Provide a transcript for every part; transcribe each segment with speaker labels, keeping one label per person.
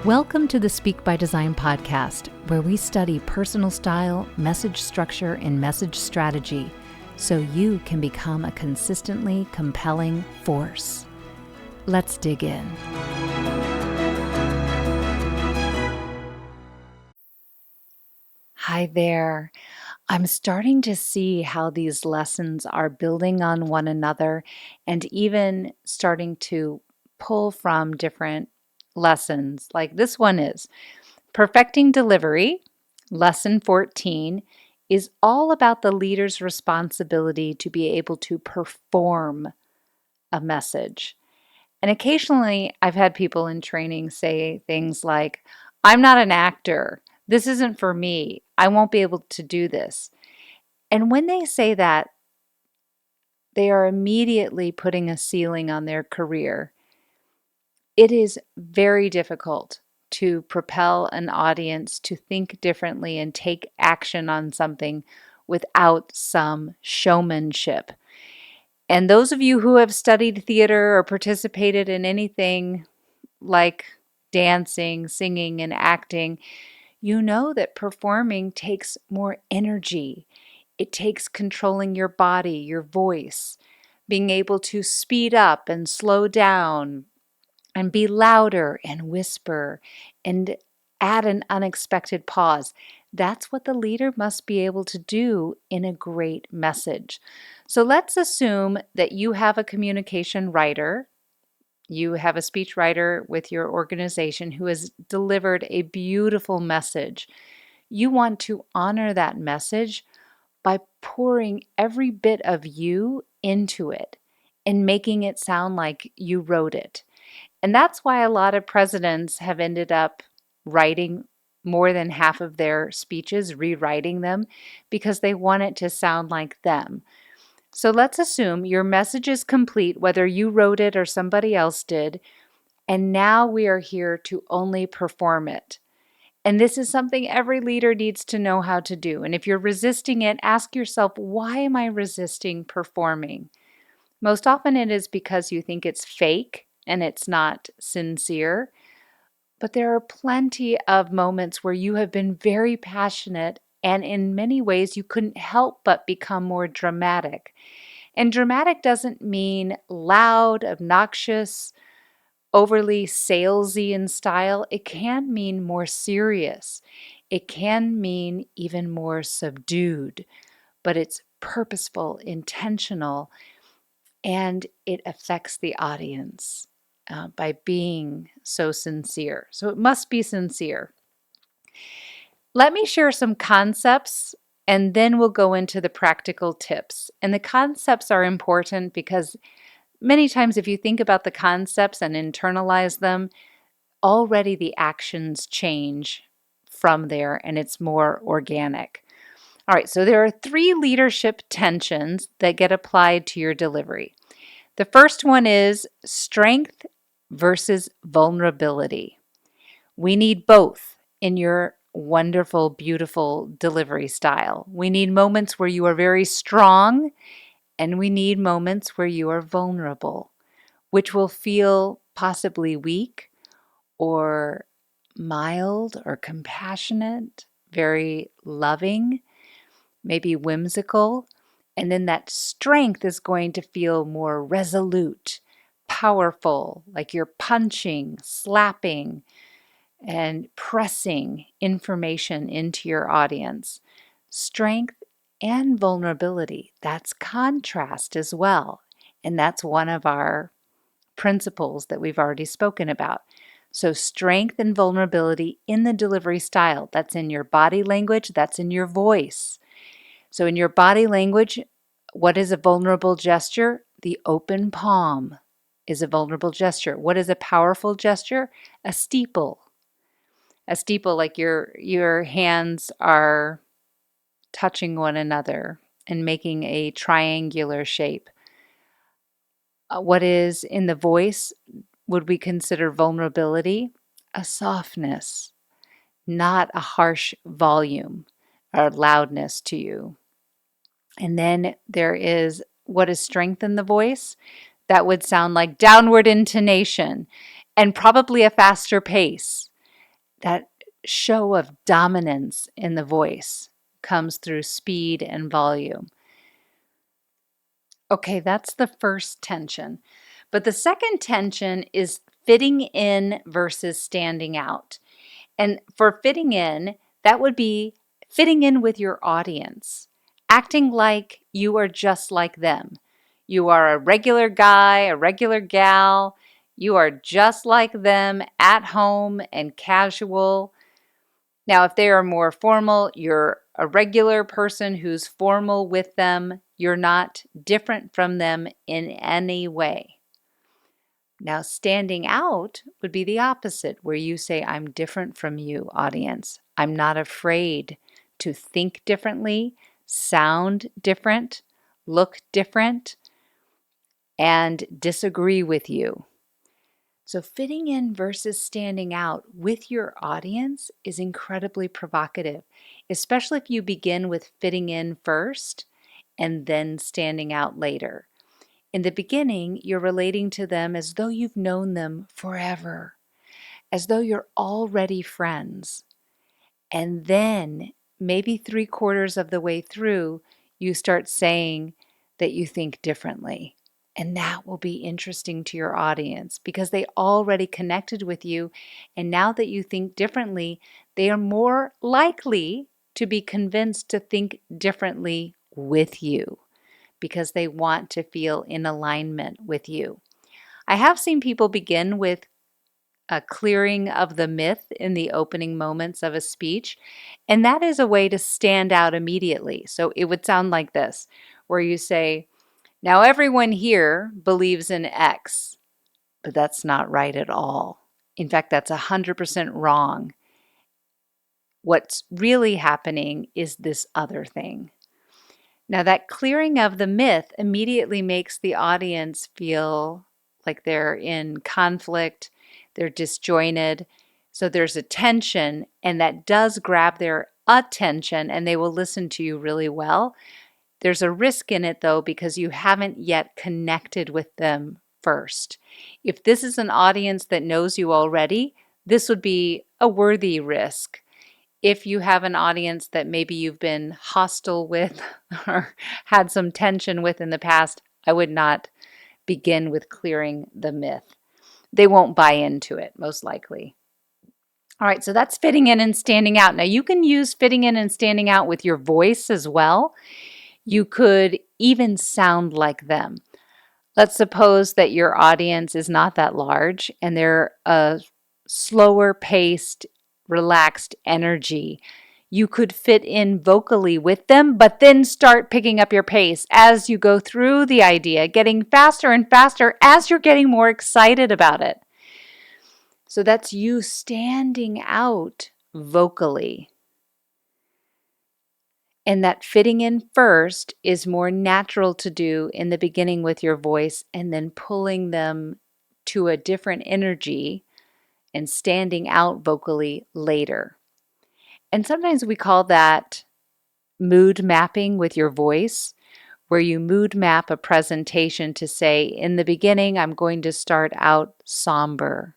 Speaker 1: Welcome to the Speak by Design podcast, where we study personal style, message structure, and message strategy so you can become a consistently compelling force. Let's dig in. Hi there. I'm starting to see how these lessons are building on one another and even starting to pull from different lessons. Like this one is Perfecting Delivery, Lesson 14, is all about the leader's responsibility to be able to perform a message. And occasionally I've had people in training say things like, I'm not an actor. This isn't for me. I won't be able to do this. And when they say that, they are immediately putting a ceiling on their career. It is very difficult to propel an audience to think differently and take action on something without some showmanship. And those of you who have studied theater or participated in anything like dancing, singing, and acting, you know that performing takes more energy. It takes controlling your body, your voice, being able to speed up and slow down and be louder and whisper and add an unexpected pause. That's what the leader must be able to do in a great message. So let's assume that you have a communication writer. You have a speech writer with your organization who has delivered a beautiful message. You want to honor that message by pouring every bit of you into it and making it sound like you wrote it. And that's why a lot of presidents have ended up writing more than half of their speeches, rewriting them, because they want it to sound like them. So let's assume your message is complete, whether you wrote it or somebody else did, and now we are here to only perform it. And this is something every leader needs to know how to do. And if you're resisting it, ask yourself, why am I resisting performing? Most often it is because you think it's fake and it's not sincere. But there are plenty of moments where you have been very passionate, and in many ways you couldn't help but become more dramatic. And dramatic doesn't mean loud, obnoxious, overly salesy in style. It can mean more serious. It can mean even more subdued, but it's purposeful, intentional, and it affects the audience by being so sincere. So it must be sincere. Let me share some concepts and then we'll go into the practical tips. And the concepts are important because many times if you think about the concepts and internalize them, already the actions change from there and it's more organic. All right, so there are 3 leadership tensions that get applied to your delivery. The first one is strength versus vulnerability. We need both in your wonderful, beautiful delivery style. We need moments where you are very strong, and we need moments where you are vulnerable, which will feel possibly weak or mild or compassionate, very loving, maybe whimsical. And then that strength is going to feel more resolute, powerful, like you're punching, slapping, and pressing information into your audience. Strength and vulnerability, that's contrast as well. And that's one of our principles that we've already spoken about. So strength and vulnerability in the delivery style, that's in your body language, that's in your voice. So in your body language, what is a vulnerable gesture? The open palm is a vulnerable gesture. What is a powerful gesture? A steeple. A steeple, like your hands are touching one another and making a triangular shape. What is in the voice would we consider vulnerability? A softness, not a harsh volume or loudness to you. And then there is what is strength in the voice? That would sound like downward intonation and probably a faster pace. That show of dominance in the voice comes through speed and volume. Okay, that's the first tension. But the second tension is fitting in versus standing out. And for fitting in, that would be fitting in with your audience, acting like you are just like them. You are a regular guy, a regular gal. You are just like them at home and casual. Now, if they are more formal, you're a regular person who's formal with them. You're not different from them in any way. Now, standing out would be the opposite, where you say, I'm different from you, audience. I'm not afraid to think differently, sound different, look different, and disagree with you. So, fitting in versus standing out with your audience is incredibly provocative, especially if you begin with fitting in first and then standing out later. In the beginning, you're relating to them as though you've known them forever, as though you're already friends. And then, maybe 3/4 of the way through, you start saying that you think differently. And that will be interesting to your audience because they already connected with you. And now that you think differently, they are more likely to be convinced to think differently with you because they want to feel in alignment with you. I have seen people begin with a clearing of the myth in the opening moments of a speech, and that is a way to stand out immediately. So it would sound like this, where you say, now everyone here believes in X, but that's not right at all. In fact, that's 100% wrong. What's really happening is this other thing. Now, that clearing of the myth immediately makes the audience feel like they're in conflict, they're disjointed. So there's a tension, and that does grab their attention, and they will listen to you really well. There's a risk in it, though, because you haven't yet connected with them first. If this is an audience that knows you already, this would be a worthy risk. If you have an audience that maybe you've been hostile with or had some tension with in the past, I would not begin with clearing the myth. They won't buy into it, most likely. All right, so that's fitting in and standing out. Now, you can use fitting in and standing out with your voice as well. You could even sound like them. Let's suppose that your audience is not that large and they're a slower paced, relaxed energy. You could fit in vocally with them, but then start picking up your pace as you go through the idea, getting faster and faster as you're getting more excited about it. So that's you standing out vocally. And that fitting in first is more natural to do in the beginning with your voice and then pulling them to a different energy and standing out vocally later. And sometimes we call that mood mapping with your voice, where you mood map a presentation to say, in the beginning, I'm going to start out somber.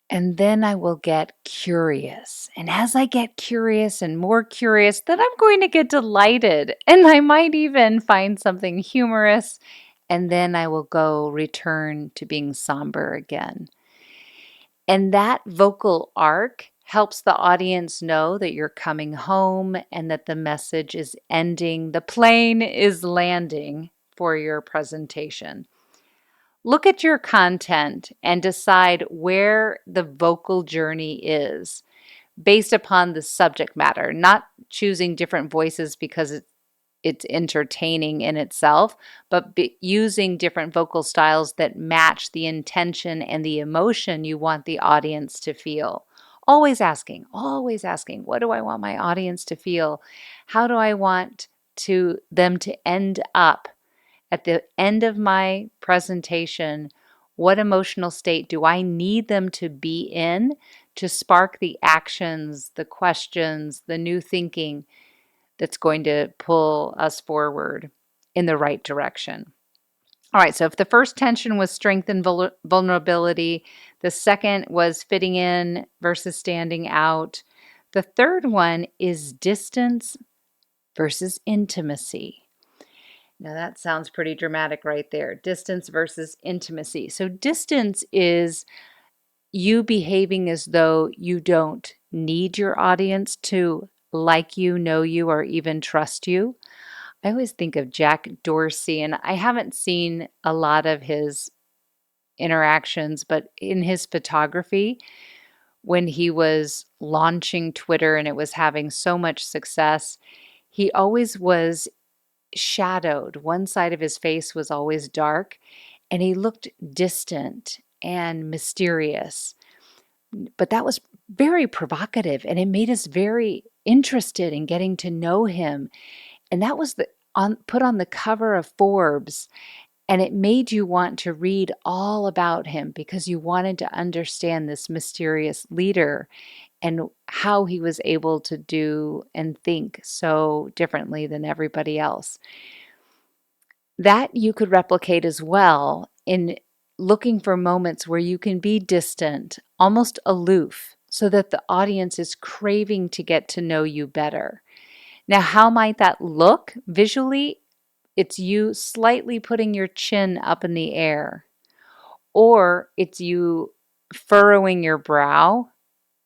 Speaker 1: And then I will get curious. And as I get curious and more curious, then I'm going to get delighted. And I might even find something humorous. And then I will go return to being somber again. And that vocal arc helps the audience know that you're coming home and that the message is ending. The plane is landing for your presentation. Look at your content and decide where the vocal journey is based upon the subject matter, not choosing different voices because it's entertaining in itself, but using different vocal styles that match the intention and the emotion you want the audience to feel. Always asking, what do I want my audience to feel? How do I want them to end up at the end of my presentation? What emotional state do I need them to be in to spark the actions, the questions, the new thinking that's going to pull us forward in the right direction? All right, so if the first tension was strength and vulnerability, the second was fitting in versus standing out. The third one is distance versus intimacy. Now that sounds pretty dramatic right there. Distance versus intimacy. So distance is you behaving as though you don't need your audience to like you, know you, or even trust you. I always think of Jack Dorsey, and I haven't seen a lot of his interactions, but in his photography, when he was launching Twitter and it was having so much success, he always was shadowed. One side of his face was always dark, and he looked distant and mysterious. But that was very provocative, and it made us very interested in getting to know him. And that was put on the cover of Forbes, and it made you want to read all about him because you wanted to understand this mysterious leader and how he was able to do and think so differently than everybody else. That you could replicate as well in looking for moments where you can be distant, almost aloof, so that the audience is craving to get to know you better. Now, how might that look visually? It's you slightly putting your chin up in the air, or it's you furrowing your brow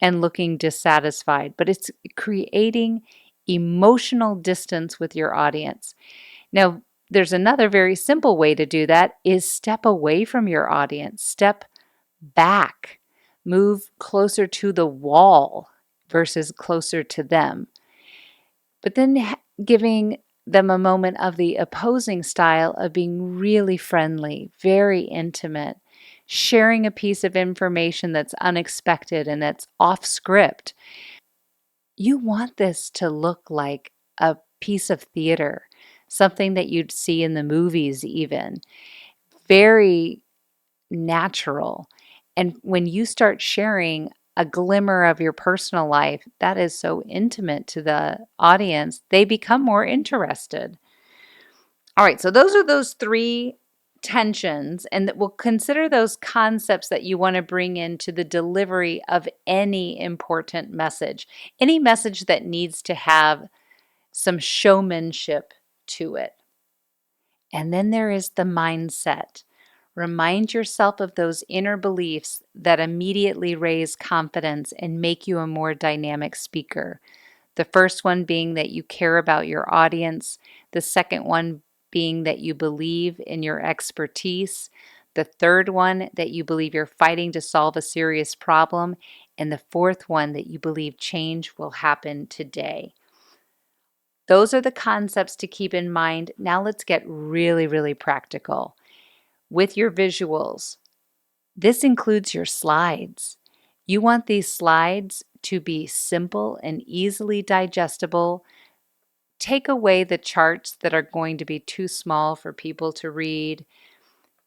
Speaker 1: and looking dissatisfied, but it's creating emotional distance with your audience. Now, there's another very simple way to do that is step away from your audience, step back, move closer to the wall versus closer to them. But then giving them a moment of the opposing style of being really friendly, very intimate, sharing a piece of information that's unexpected and that's off script. You want this to look like a piece of theater, something that you'd see in the movies, even very natural. And when you start sharing a glimmer of your personal life, that is so intimate to the audience, they become more interested. All right, so those are those three tensions, and that we'll consider those concepts that you want to bring into the delivery of any important message, any message that needs to have some showmanship to it. And then there is the mindset. Remind yourself of those inner beliefs that immediately raise confidence and make you a more dynamic speaker. The first one being that you care about your audience. The second one being that you believe in your expertise. The third one, that you believe you're fighting to solve a serious problem. And the fourth one, that you believe change will happen today. Those are the concepts to keep in mind. Now let's get really, really practical. With your visuals, this includes your slides. You want these slides to be simple and easily digestible. Take away the charts that are going to be too small for people to read.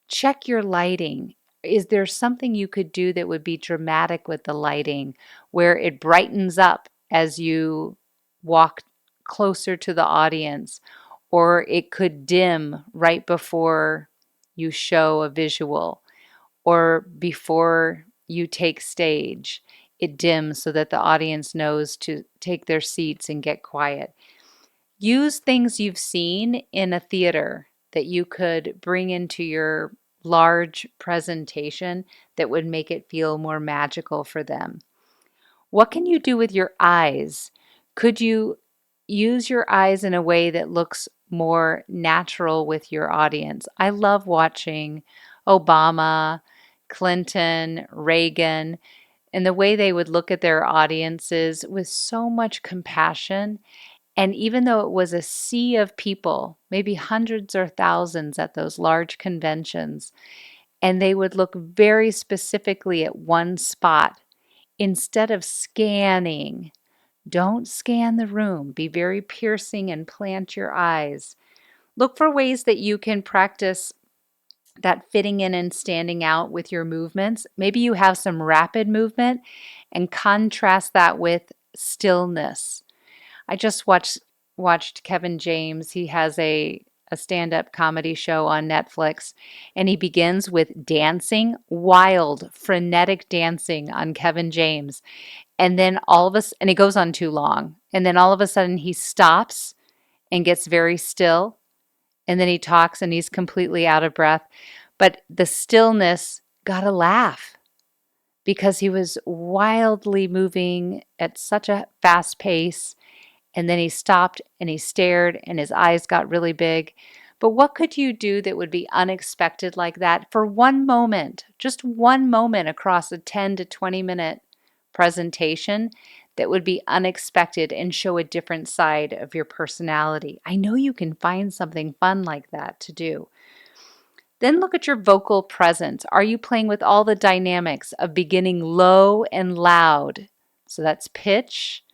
Speaker 1: Check your lighting. Is there something you could do that would be dramatic with the lighting, where it brightens up as you walk closer to the audience, or it could dim right before you show a visual, or before you take stage, it dims so that the audience knows to take their seats and get quiet. Use things you've seen in a theater that you could bring into your large presentation that would make it feel more magical for them. What can you do with your eyes? Could you use your eyes in a way that looks more natural with your audience? I love watching Obama, Clinton, Reagan, and the way they would look at their audiences with so much compassion. And even though it was a sea of people, maybe hundreds or thousands at those large conventions, and they would look very specifically at one spot instead of scanning. Don't scan the room. Be very piercing and plant your eyes. Look for ways that you can practice that fitting in and standing out with your movements. Maybe you have some rapid movement and contrast that with stillness. I just watched Kevin James. He has a a stand-up comedy show on Netflix, and he begins with dancing, wild, frenetic dancing on Kevin James. And then all of us, and it goes on too long. And then all of a sudden he stops and gets very still. And then he talks and he's completely out of breath. But the stillness got a laugh because he was wildly moving at such a fast pace. And then he stopped and he stared and his eyes got really big. But what could you do that would be unexpected like that for one moment, just one moment across a 10 to 20-minute presentation that would be unexpected and show a different side of your personality? I know you can find something fun like that to do. Then look at your vocal presence. Are you playing with all the dynamics of beginning low and loud? So that's pitch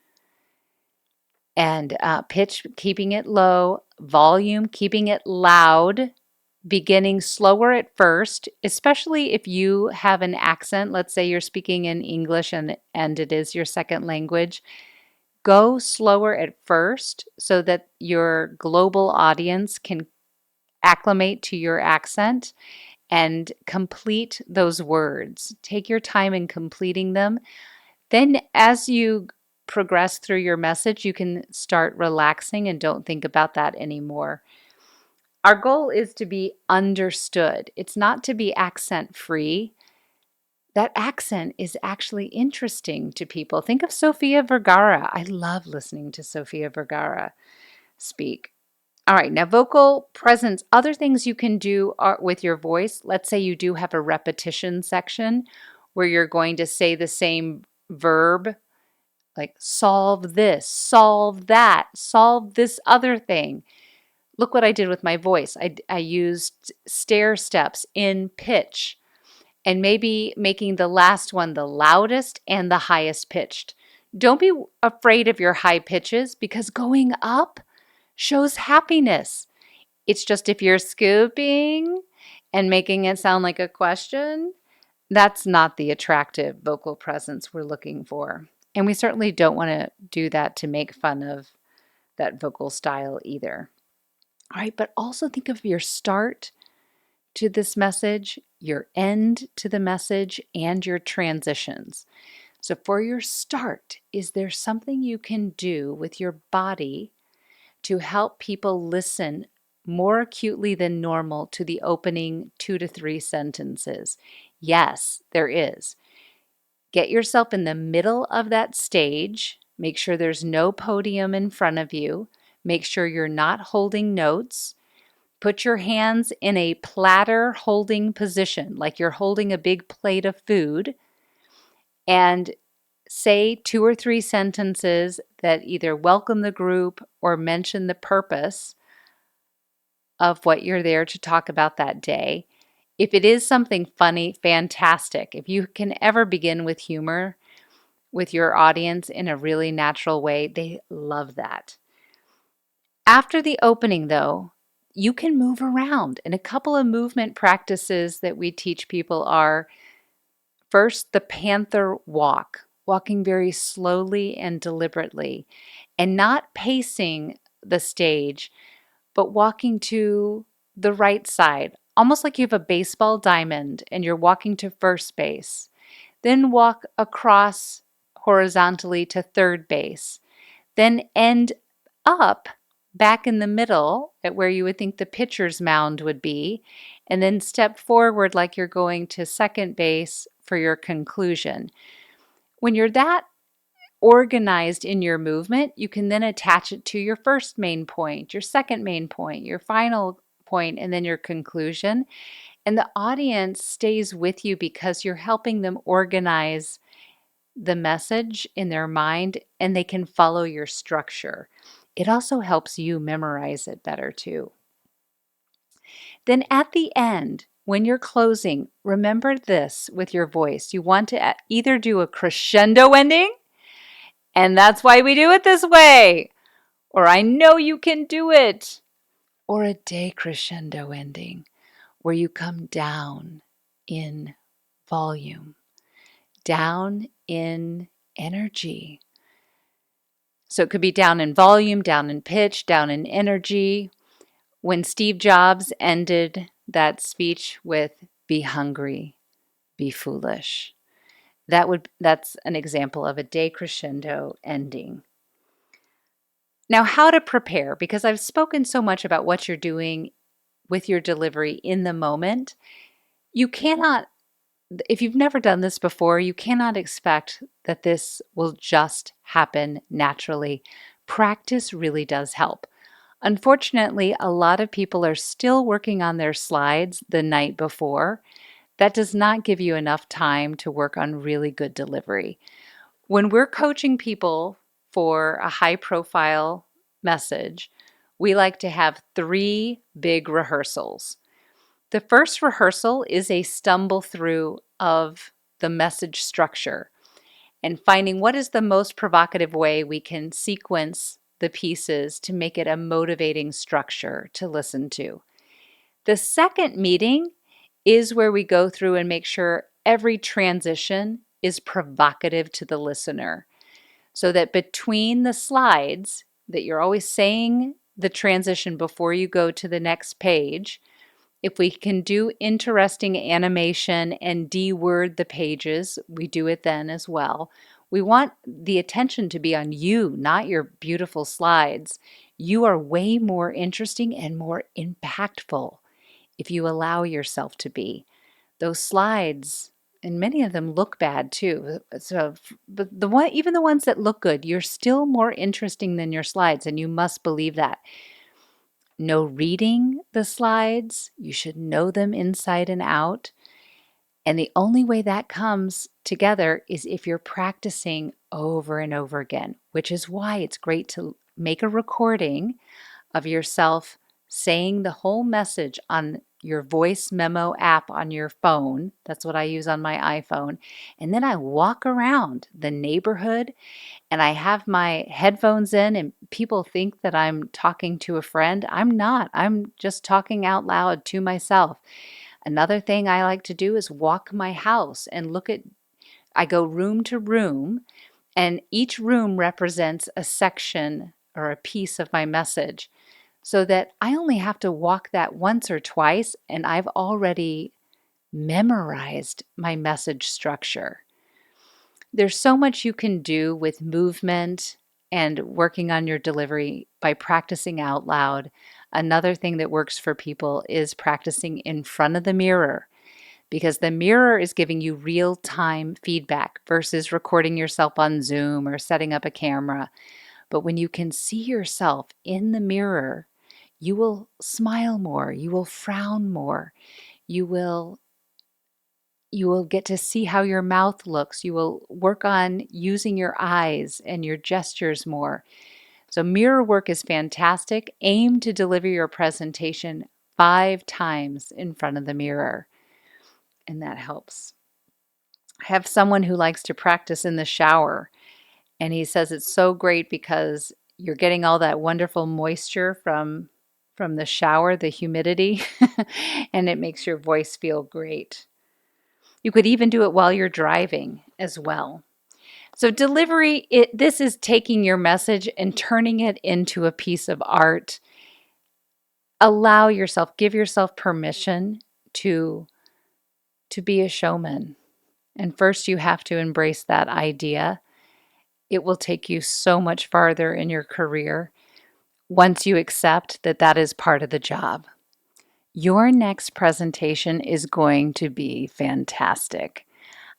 Speaker 1: and pitch, keeping it low, volume, keeping it loud, beginning slower at first, especially if you have an accent. Let's say you're speaking in English and it is your second language. Go slower at first so that your global audience can acclimate to your accent and complete those words. Take your time in completing them. Then, as you progress through your message, you can start relaxing and don't think about that anymore. Our goal is to be understood. It's not to be accent free. That accent is actually interesting to people. Think of Sofia Vergara. I love listening to Sofia Vergara speak. All right, now vocal presence. Other things you can do are with your voice. Let's say you do have a repetition section where you're going to say the same verb, like solve this, solve that, solve this other thing. Look what I did with my voice. I used stair steps in pitch and maybe making the last one the loudest and the highest pitched. Don't be afraid of your high pitches because going up shows happiness. It's just if you're scooping and making it sound like a question, that's not the attractive vocal presence we're looking for. And we certainly don't want to do that to make fun of that vocal style either. All right, but also think of your start to this message, your end to the message, and your transitions. So for your start, is there something you can do with your body to help people listen more acutely than normal to the opening 2 to 3 sentences? Yes, there is. Get yourself in the middle of that stage. Make sure there's no podium in front of you. Make sure you're not holding notes. Put your hands in a platter holding position, like you're holding a big plate of food, and say 2 or 3 sentences that either welcome the group or mention the purpose of what you're there to talk about that day. If it is something funny, fantastic. If you can ever begin with humor with your audience in a really natural way, they love that. After the opening, though, you can move around. And a couple of movement practices that we teach people are first, the panther walk, walking very slowly and deliberately, and not pacing the stage, but walking to the right side, almost like you have a baseball diamond and you're walking to first base. Then walk across horizontally to third base. Then end up back in the middle at where you would think the pitcher's mound would be, and then step forward like you're going to second base for your conclusion. When you're that organized in your movement, you can then attach it to your first main point, your second main point, your final point, and then your conclusion. And the audience stays with you because you're helping them organize the message in their mind and they can follow your structure. It also helps you memorize it better too. Then at the end, when you're closing, remember this with your voice. You want to either do a crescendo ending, and that's why we do it this way, or I know you can do it, or a decrescendo ending where you come down in volume, down in energy. So it could be down in volume, down in pitch, down in energy, When Steve Jobs ended that speech with, "Be hungry, be foolish." That's an example of a decrescendo ending. Now, how to prepare, because I've spoken so much about what you're doing with your delivery in the moment. You cannot, if you've never done this before, you cannot expect that this will just happen naturally. Practice really does help. Unfortunately, a lot of people are still working on their slides the night before. That does not give you enough time to work on really good delivery. When we're coaching people for a high profile message, we like to have 3 big rehearsals. The first rehearsal is a stumble through of the message structure and finding what is the most provocative way we can sequence the pieces to make it a motivating structure to listen to. The second meeting is where we go through and make sure every transition is provocative to the listener, so that between the slides, that you're always saying the transition before you go to the next page. If we can do interesting animation and de-word the pages, we do it then as well. We want the attention to be on you, not your beautiful slides. You are way more interesting and more impactful if you allow yourself to be. Those slides, and many of them look bad too. So, but even the ones that look good, you're still more interesting than your slides, and you must believe that. No reading the slides. You should know them inside and out. And the only way that comes together is if you're practicing over and over again, which is why it's great to make a recording of yourself saying the whole message on your voice memo app on your phone. That's what I use on my iPhone. And then I walk around the neighborhood and I have my headphones in, and people think that I'm talking to a friend. I'm not. I'm just talking out loud to myself. Another thing I like to do is walk my house and I go room to room, and each room represents a section or a piece of my message, so that I only have to walk that once or twice, and I've already memorized my message structure. There's so much you can do with movement and working on your delivery by practicing out loud. Another thing that works for people is practicing in front of the mirror, because the mirror is giving you real-time feedback versus recording yourself on Zoom or setting up a camera. But when you can see yourself in the mirror, you will smile more, you will frown more, you will get to see how your mouth looks. You will work on using your eyes and your gestures more. So mirror work is fantastic. Aim to deliver your presentation 5 times in front of the mirror, and that helps. I have someone who likes to practice in the shower, and he says it's so great because you're getting all that wonderful moisture from the shower, the humidity, and it makes your voice feel great. You could even do it while you're driving as well. So delivery, this is taking your message and turning it into a piece of art. Allow yourself, give yourself permission to be a showman. And first you have to embrace that idea. It will take you so much farther in your career once you accept that that is part of the job. Your next presentation is going to be fantastic.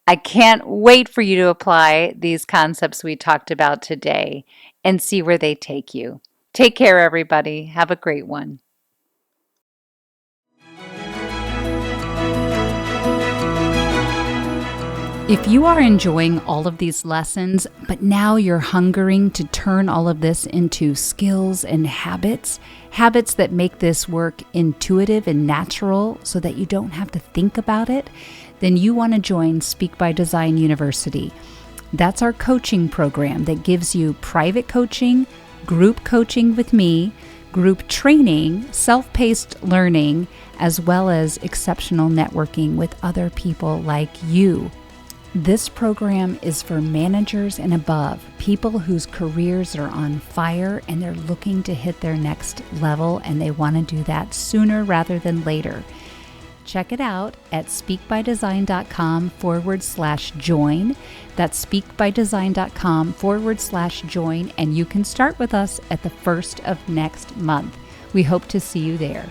Speaker 1: I can't wait for you to apply these concepts we talked about today and see where they take you. Take care, everybody. Have a great one. If you are enjoying all of these lessons, but now you're hungering to turn all of this into skills and habits that make this work intuitive and natural so that you don't have to think about it, then you want to join Speak by Design University. That's our coaching program that gives you private coaching, group coaching with me, group training, self-paced learning, as well as exceptional networking with other people like you. This program is for managers and above, people whose careers are on fire and they're looking to hit their next level, and they want to do that sooner rather than later. Check it out at speakbydesign.com/join. That's speakbydesign.com/join, and you can start with us at the 1st of next month. We hope to see you there.